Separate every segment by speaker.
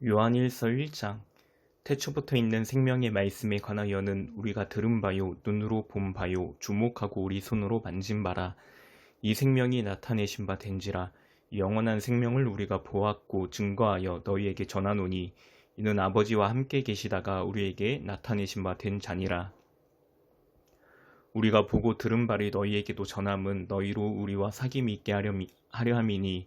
Speaker 1: 요한일서 1장. 태초부터 있는 생명의 말씀에 관하여는 우리가 들은 바요 눈으로 본 바요 주목하고 우리 손으로 만진 바라. 이 생명이 나타내신 바 된지라. 영원한 생명을 우리가 보았고 증거하여 너희에게 전하노니 이는 아버지와 함께 계시다가 우리에게 나타내신 바 된 자니라. 우리가 보고 들은 바를 너희에게도 전함은 너희로 우리와 사귐이 있게 하려 함이니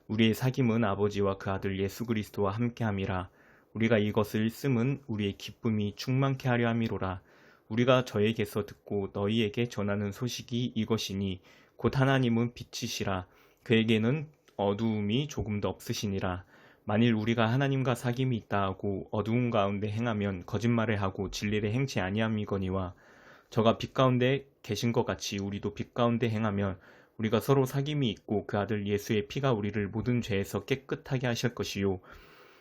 Speaker 1: 우리의 사귐은 아버지와 그 아들 예수 그리스도와 함께함이라. 우리가 이것을 씀은 우리의 기쁨이 충만케 하려 함이로라. 우리가 저에게서 듣고 너희에게 전하는 소식이 이것이니 곧 하나님은 빛이시라. 그에게는 어두움이 조금도 없으시니라. 만일 우리가 하나님과 사귐이 있다 하고 어두운 가운데 행하면 거짓말을 하고 진리를 행치 아니함이거니와 저가 빛 가운데 계신 것 같이 우리도 빛 가운데 행하면 우리가 서로 사귐이 있고 그 아들 예수의 피가 우리를 모든 죄에서 깨끗하게 하실 것이요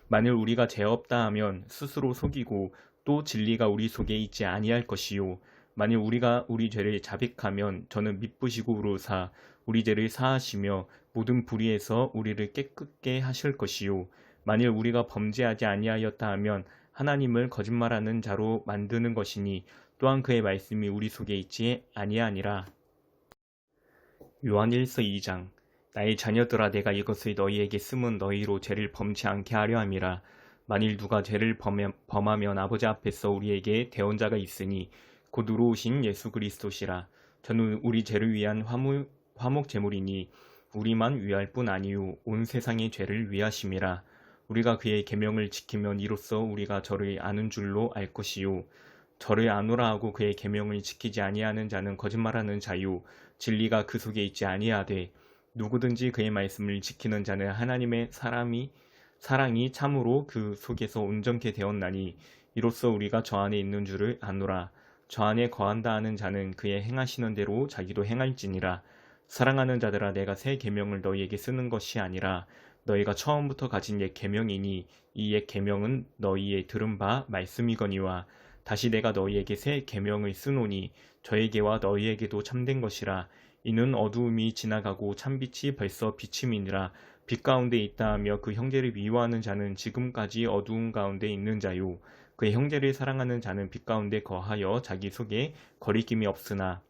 Speaker 1: 만일 우리가 죄 없다 하면 스스로 속이고 또 진리가 우리 속에 있지 아니할 것이요 만일 우리가 우리 죄를 자백하면 저는 미쁘시고 의로사 우리 죄를 사하시며 모든 불의에서 우리를 깨끗게 하실 것이요 만일 우리가 범죄하지 아니하였다 하면 하나님을 거짓말하는 자로 만드는 것이니 또한 그의 말씀이 우리 속에 있지 아니하니라. 요한일서 2장. 나의 자녀들아 내가 이것을 너희에게 씀은 너희로 죄를 범치 않게 하려 함이라. 만일 누가 죄를 범하면 아버지 앞에서 우리에게 대언자가 있으니 곧 의로우신 예수 그리스도시라. 저는 우리 죄를 위한 화목 제물이니 우리만 위할 뿐 아니요 온 세상의 죄를 위하심이라. 우리가 그의 계명을 지키면 이로써 우리가 저를 아는 줄로 알 것이요 저를 아노라 하고 그의 계명을 지키지 아니하는 자는 거짓말하는 자요 진리가 그 속에 있지 아니하되 누구든지 그의 말씀을 지키는 자는 하나님의 사랑이 참으로 그 속에서 온전케 되었나니 이로써 우리가 저 안에 있는 줄을 아노라. 저 안에 거한다 하는 자는 그의 행하시는 대로 자기도 행할지니라. 사랑하는 자들아 내가 새 계명을 너희에게 쓰는 것이 아니라 너희가 처음부터 가진 옛 계명이니 이 옛 계명은 너희의 들은 바 말씀이거니와 다시 내가 너희에게 새 계명을 쓰노니 저에게와 너희에게도 참된 것이라. 이는 어두움이 지나가고 참빛이 벌써 비침이니라. 빛 가운데 있다 하며 그 형제를 미워하는 자는 지금까지 어두운 가운데 있는 자요 그의 형제를 사랑하는 자는 빛 가운데 거하여 자기 속에 거리낌이 없으나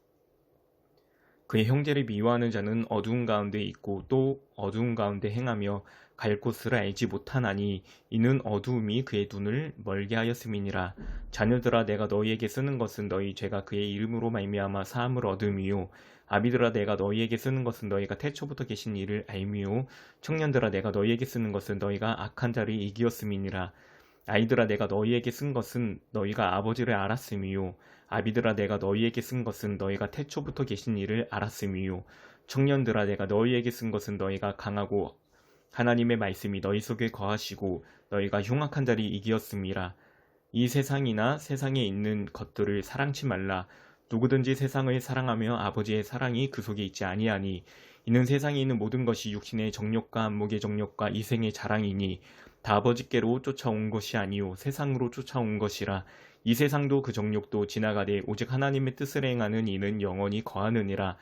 Speaker 1: 그의 형제를 미워하는 자는 어두운 가운데 있고 또 어두운 가운데 행하며 갈 곳을 알지 못하나니 이는 어두움이 그의 눈을 멀게 하였음이니라. 자녀들아 내가 너희에게 쓰는 것은 너희 죄가 그의 이름으로 말미암아 사함을 얻음이요 아비들아 내가 너희에게 쓰는 것은 너희가 태초부터 계신 이를 알미요 청년들아 내가 너희에게 쓰는 것은 너희가 악한 자를 이기었음이니라. 아이들아 내가 너희에게 쓴 것은 너희가 아버지를 알았음이요 아비들아 내가 너희에게 쓴 것은 너희가 태초부터 계신 이를 알았음이요 청년들아 내가 너희에게 쓴 것은 너희가 강하고 하나님의 말씀이 너희 속에 거하시고 너희가 흉악한 자를 이기었음이라. 이 세상이나 세상에 있는 것들을 사랑치 말라. 누구든지 세상을 사랑하며 아버지의 사랑이 그 속에 있지 아니하니 이는 세상에 있는 모든 것이 육신의 정욕과 안목의 정욕과 이생의 자랑이니 다 아버지께로 쫓아온 것이 아니요 세상으로 쫓아온 것이라. 이 세상도 그 정욕도 지나가되 오직 하나님의 뜻을 행하는 이는 영원히 거하느니라.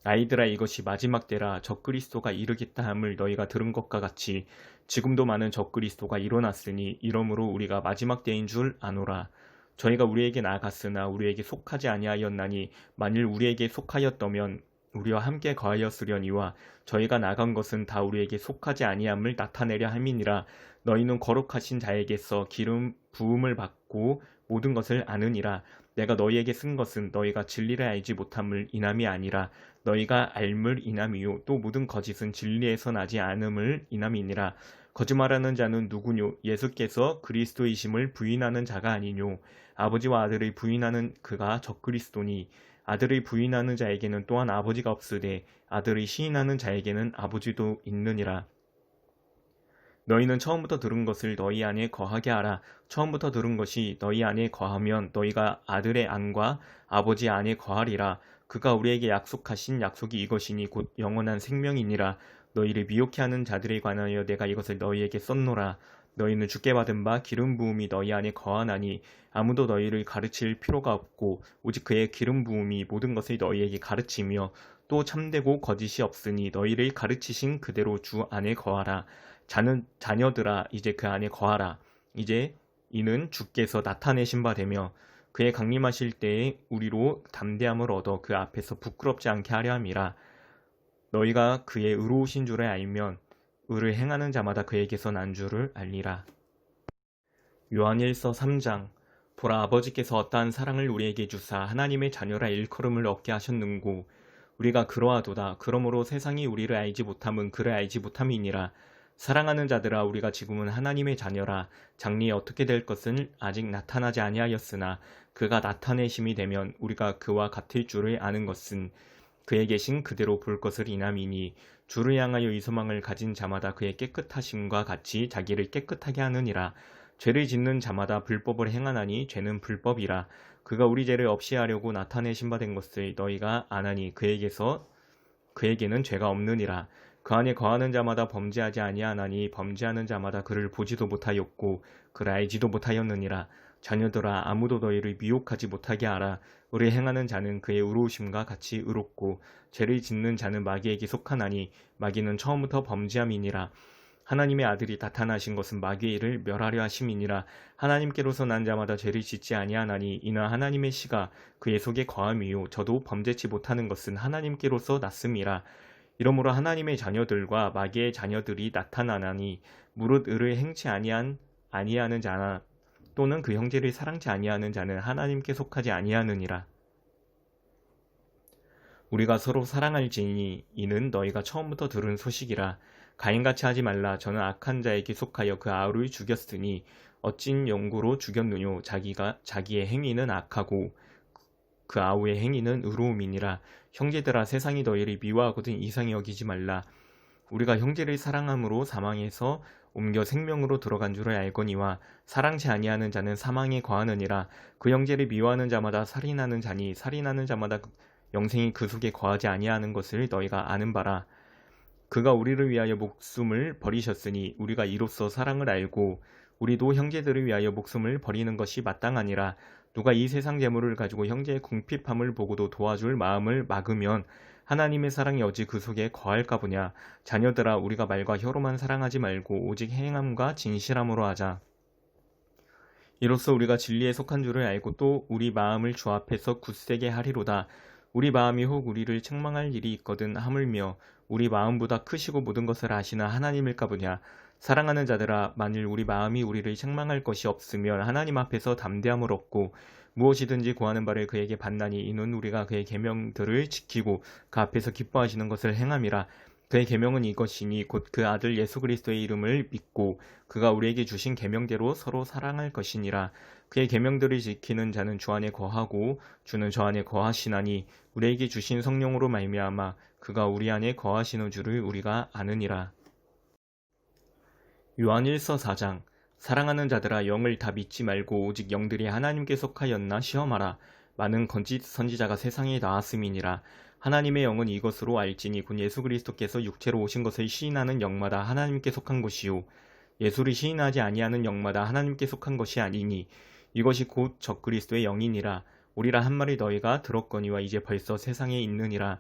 Speaker 1: 아이들아 이것이 마지막 때라. 적그리스도가 이르겠다 함을 너희가 들은 것과 같이 지금도 많은 적그리스도가 일어났으니 이러므로 우리가 마지막 때인 줄 아노라. 저희가 우리에게 나아갔으나 우리에게 속하지 아니하였나니 만일 우리에게 속하였다면 우리와 함께 거하였으려니와 저희가 나간 것은 다 우리에게 속하지 아니함을 나타내려 함이니라. 너희는 거룩하신 자에게서 기름 부음을 받고 모든 것을 아느니라. 내가 너희에게 쓴 것은 너희가 진리를 알지 못함을 인함이 아니라 너희가 알물 인함이요 또 모든 거짓은 진리에서 나지 않음을 인함이니라. 거짓말하는 자는 누구뇨? 예수께서 그리스도이심을 부인하는 자가 아니뇨? 아버지와 아들을 부인하는 그가 적그리스도니 아들을 부인하는 자에게는 또한 아버지가 없으되 아들을 시인하는 자에게는 아버지도 있느니라. 너희는 처음부터 들은 것을 너희 안에 거하게 하라. 처음부터 들은 것이 너희 안에 거하면 너희가 아들의 안과 아버지 안에 거하리라. 그가 우리에게 약속하신 약속이 이것이니 곧 영원한 생명이니라. 너희를 미혹해 하는 자들에 관하여 내가 이것을 너희에게 썼노라. 너희는 주께 받은 바 기름 부음이 너희 안에 거하나니 아무도 너희를 가르칠 필요가 없고 오직 그의 기름 부음이 모든 것을 너희에게 가르치며 또 참되고 거짓이 없으니 너희를 가르치신 그대로 주 안에 거하라. 자녀들아 이제 그 안에 거하라. 이제 이는 주께서 나타내신 바 되며 그의 강림하실 때에 우리로 담대함을 얻어 그 앞에서 부끄럽지 않게 하려 함이라. 너희가 그의 의로우신 줄을 알면 의를 행하는 자마다 그에게서 난 줄을 알리라. 요한일서 3장. 보라, 아버지께서 어떠한 사랑을 우리에게 주사 하나님의 자녀라 일컬음을 얻게 하셨는고 우리가 그러하도다. 그러므로 세상이 우리를 알지 못함은 그를 알지 못함이니라. 사랑하는 자들아, 우리가 지금은 하나님의 자녀라. 장래에 어떻게 될 것은 아직 나타나지 아니하였으나 그가 나타내심이 되면 우리가 그와 같을 줄을 아는 것은 그에 계신 그대로 볼 것을 인함이니 주를 향하여 이 소망을 가진 자마다 그의 깨끗하심과 같이 자기를 깨끗하게 하느니라. 죄를 짓는 자마다 불법을 행하나니 죄는 불법이라. 그가 우리 죄를 없이 하려고 나타내신 바 된 것을 너희가 아나니 그에게는 죄가 없느니라. 그 안에 거하는 자마다 범죄하지 아니하나니 범죄하는 자마다 그를 보지도 못하였고 그를 알지도 못하였느니라. 자녀들아, 아무도 너희를 미혹하지 못하게 하라. 의를 행하는 자는 그의 의로우심과 같이 의롭고 죄를 짓는 자는 마귀에게 속하나니 마귀는 처음부터 범죄함이니라. 하나님의 아들이 나타나신 것은 마귀의 일을 멸하려 하심이니라. 하나님께로서 난 자마다 죄를 짓지 아니하나니 이는 하나님의 씨가 그의 속에 거함이요 저도 범죄치 못하는 것은 하나님께로서 났음이라. 이러므로 하나님의 자녀들과 마귀의 자녀들이 나타나나니 무릇 의를 행치 아니하는 자나 또는 그 형제를 사랑치 아니하는 자는 하나님께 속하지 아니하느니라. 우리가 서로 사랑할지니 이는 너희가 처음부터 들은 소식이라. 가인같이 하지 말라. 저는 악한 자에게 속하여 그 아우를 죽였으니 어찐 영구로 죽였느뇨. 자기의 행위는 악하고 그 아우의 행위는 의로움이니라. 형제들아, 세상이 너희를 미워하거든 이상히 여기지 말라. 우리가 형제를 사랑함으로 사망에서 옮겨 생명으로 들어간 줄을 알거니와 사랑치 아니하는 자는 사망에 거하느니라. 그 형제를 미워하는 자마다 살인하는 자니 살인하는 자마다 영생이 그 속에 거하지 아니하는 것을 너희가 아는 바라. 그가 우리를 위하여 목숨을 버리셨으니 우리가 이로써 사랑을 알고 우리도 형제들을 위하여 목숨을 버리는 것이 마땅하니라. 누가 이 세상 재물을 가지고 형제의 궁핍함을 보고도 도와줄 마음을 막으면 하나님의 사랑이 어찌 그 속에 거할까 보냐. 자녀들아, 우리가 말과 혀로만 사랑하지 말고 오직 행함과 진실함으로 하자. 이로써 우리가 진리에 속한 줄을 알고 또 우리 마음을 주 앞에서 굳세게 하리로다. 우리 마음이 혹 우리를 책망할 일이 있거든 하물며 우리 마음보다 크시고 모든 것을 아시는 하나님일까 보냐. 사랑하는 자들아, 만일 우리 마음이 우리를 책망할 것이 없으면 하나님 앞에서 담대함을 얻고 무엇이든지 구하는 바를 그에게 받나니 이는 우리가 그의 계명들을 지키고 그 앞에서 기뻐하시는 것을 행함이라. 그의 계명은 이것이니 곧 그 아들 예수 그리스도의 이름을 믿고 그가 우리에게 주신 계명대로 서로 사랑할 것이니라. 그의 계명들을 지키는 자는 주 안에 거하고 주는 저 안에 거하시나니 우리에게 주신 성령으로 말미암아 그가 우리 안에 거하시는 줄을 우리가 아느니라. 요한일서 4장. 사랑하는 자들아, 영을 다 믿지 말고 오직 영들이 하나님께 속하였나 시험하라. 많은 거짓 선지자가 세상에 나왔음이니라. 하나님의 영은 이것으로 알지니 곧 예수 그리스도께서 육체로 오신 것을 시인하는 영마다 하나님께 속한 것이요 예수를 시인하지 아니하는 영마다 하나님께 속한 것이 아니니 이것이 곧 적그리스도의 영이니라. 오리라 한 말이 너희가 들었거니와 이제 벌써 세상에 있느니라.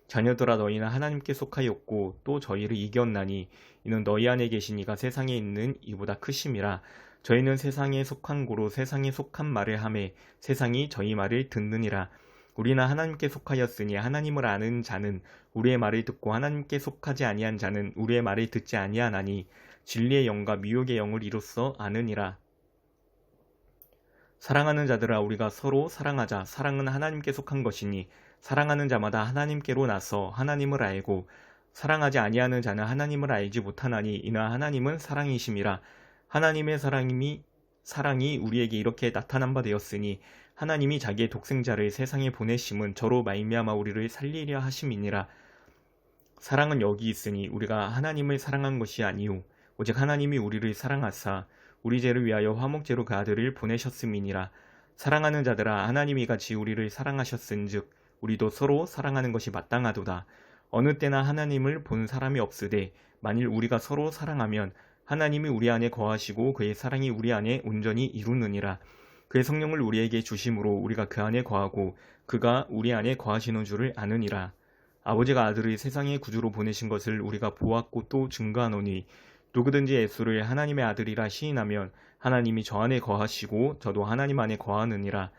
Speaker 1: 자녀들아, 너희는 하나님께 속하였고 또 저희를 이겼나니 이는 너희 안에 계신 이가 세상에 있는 이보다 크심이라. 저희는 세상에 속한 고로 세상에 속한 말을 하매 세상이 저희 말을 듣느니라. 우리는 하나님께 속하였으니 하나님을 아는 자는 우리의 말을 듣고 하나님께 속하지 아니한 자는 우리의 말을 듣지 아니하나니 진리의 영과 미혹의 영을 이로써 아느니라. 사랑하는 자들아, 우리가 서로 사랑하자. 사랑은 하나님께 속한 것이니 사랑하는 자마다 하나님께로 나서 하나님을 알고 사랑하지 아니하는 자는 하나님을 알지 못하나니 이는 하나님은 사랑이심이라. 하나님의 사랑이 우리에게 이렇게 나타난 바 되었으니 하나님이 자기의 독생자를 세상에 보내심은 저로 말미암아 우리를 살리려 하심이니라. 사랑은 여기 있으니 우리가 하나님을 사랑한 것이 아니오 오직 하나님이 우리를 사랑하사 우리 죄를 위하여 화목제로 그 아들을 보내셨음이니라. 사랑하는 자들아, 하나님이 이같이 우리를 사랑하셨은즉 우리도 서로 사랑하는 것이 마땅하도다. 어느 때나 하나님을 본 사람이 없으되 만일 우리가 서로 사랑하면 하나님이 우리 안에 거하시고 그의 사랑이 우리 안에 온전히 이루느니라. 그의 성령을 우리에게 주심으로 우리가 그 안에 거하고 그가 우리 안에 거하시는 줄을 아느니라. 아버지가 아들을 세상의 구주로 보내신 것을 우리가 보았고 또 증거하노니 누구든지 예수를 하나님의 아들이라 시인하면 하나님이 저 안에 거하시고 저도 하나님 안에 거하느니라.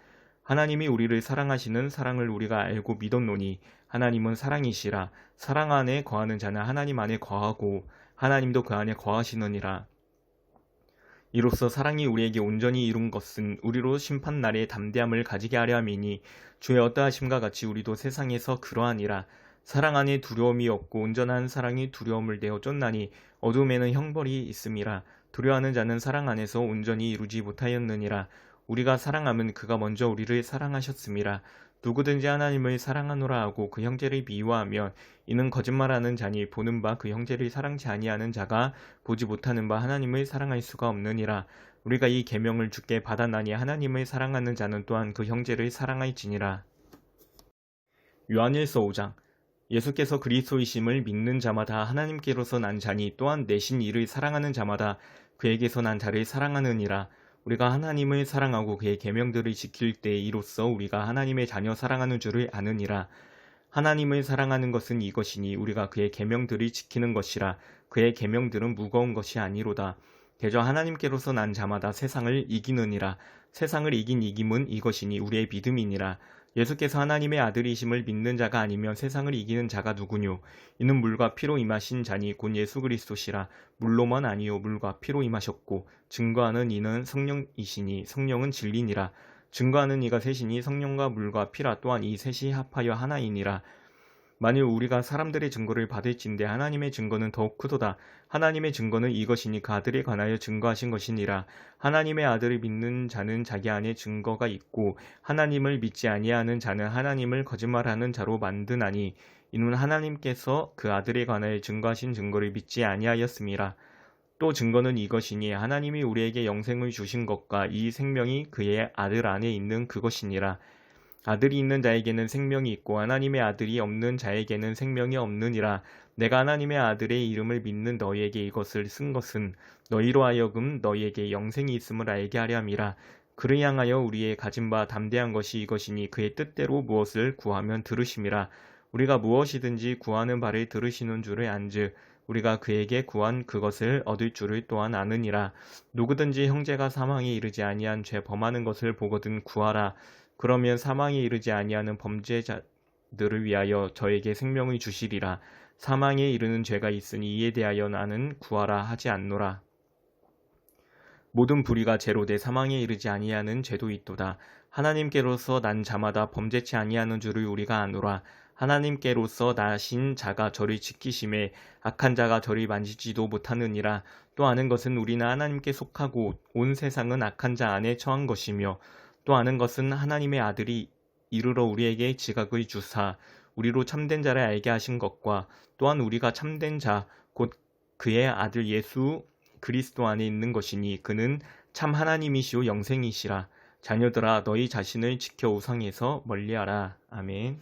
Speaker 1: 하나님이 우리를 사랑하시는 사랑을 우리가 알고 믿었노니 하나님은 사랑이시라. 사랑 안에 거하는 자는 하나님 안에 거하고 하나님도 그 안에 거하시느니라. 이로써 사랑이 우리에게 온전히 이룬 것은 우리로 심판날에 담대함을 가지게 하려 함이니 주의 어떠하심과 같이 우리도 세상에서 그러하니라. 사랑 안에 두려움이 없고 온전한 사랑이 두려움을 내어 쫓나니 어둠에는 형벌이 있음이라. 두려워하는 자는 사랑 안에서 온전히 이루지 못하였느니라. 우리가 사랑함은 그가 먼저 우리를 사랑하셨음이라. 누구든지 하나님을 사랑하노라 하고 그 형제를 미워하면 이는 거짓말하는 자니 보는 바 그 형제를 사랑치 아니하는 자가 보지 못하는 바 하나님을 사랑할 수가 없느니라. 우리가 이 계명을 주께 받았나니 하나님을 사랑하는 자는 또한 그 형제를 사랑할지니라. 요한일서 5장. 예수께서 그리스도이심을 믿는 자마다 하나님께로서 난 자니 또한 내신 이를 사랑하는 자마다 그에게서 난 자를 사랑하느니라. 우리가 하나님을 사랑하고 그의 계명들을 지킬 때 이로써 우리가 하나님의 자녀 사랑하는 줄을 아느니라. 하나님을 사랑하는 것은 이것이니 우리가 그의 계명들을 지키는 것이라. 그의 계명들은 무거운 것이 아니로다. 대저 하나님께로서 난 자마다 세상을 이기느니라. 세상을 이긴 이김은 이것이니 우리의 믿음이니라. 예수께서 하나님의 아들이심을 믿는 자가 아니면 세상을 이기는 자가 누구뇨? 이는 물과 피로 임하신 자니 곧 예수 그리스도시라. 물로만 아니요 물과 피로 임하셨고 증거하는 이는 성령이시니 성령은 진리니라. 증거하는 이가 셋이니 성령과 물과 피라. 또한 이 셋이 합하여 하나이니라. 만일 우리가 사람들의 증거를 받을진대 하나님의 증거는 더욱 크도다. 하나님의 증거는 이것이니 그 아들에 관하여 증거하신 것이니라. 하나님의 아들을 믿는 자는 자기 안에 증거가 있고 하나님을 믿지 아니하는 자는 하나님을 거짓말하는 자로 만드나니 이는 하나님께서 그 아들에 관하여 증거하신 증거를 믿지 아니하였음이라. 또 증거는 이것이니 하나님이 우리에게 영생을 주신 것과 이 생명이 그의 아들 안에 있는 그것이니라. 아들이 있는 자에게는 생명이 있고 하나님의 아들이 없는 자에게는 생명이 없느니라. 내가 하나님의 아들의 이름을 믿는 너희에게 이것을 쓴 것은 너희로 하여금 너희에게 영생이 있음을 알게 하려 함이라. 그를 향하여 우리의 가진 바 담대한 것이 이것이니 그의 뜻대로 무엇을 구하면 들으심이라. 우리가 무엇이든지 구하는 바를 들으시는 줄을 안즉 우리가 그에게 구한 그것을 얻을 줄을 또한 아느니라. 누구든지 형제가 사망에 이르지 아니한 죄 범하는 것을 보거든 구하라. 그러면 사망에 이르지 아니하는 범죄자들을 위하여 저에게 생명을 주시리라. 사망에 이르는 죄가 있으니 이에 대하여 나는 구하라 하지 않노라. 모든 불의가 죄로 내 사망에 이르지 아니하는 죄도 있도다. 하나님께로서 난 자마다 범죄치 아니하는 줄을 우리가 아노라. 하나님께로서 나신 자가 저를 지키심에 악한 자가 저를 만지지도 못하느니라. 또 아는 것은 우리는 하나님께 속하고 온 세상은 악한 자 안에 처한 것이며 또 아는 것은 하나님의 아들이 이르러 우리에게 지각을 주사 우리로 참된 자를 알게 하신 것과 또한 우리가 참된 자 곧 그의 아들 예수 그리스도 안에 있는 것이니 그는 참 하나님이시오 영생이시라. 자녀들아 너희 자신을 지켜 우상에서 멀리하라. 아멘.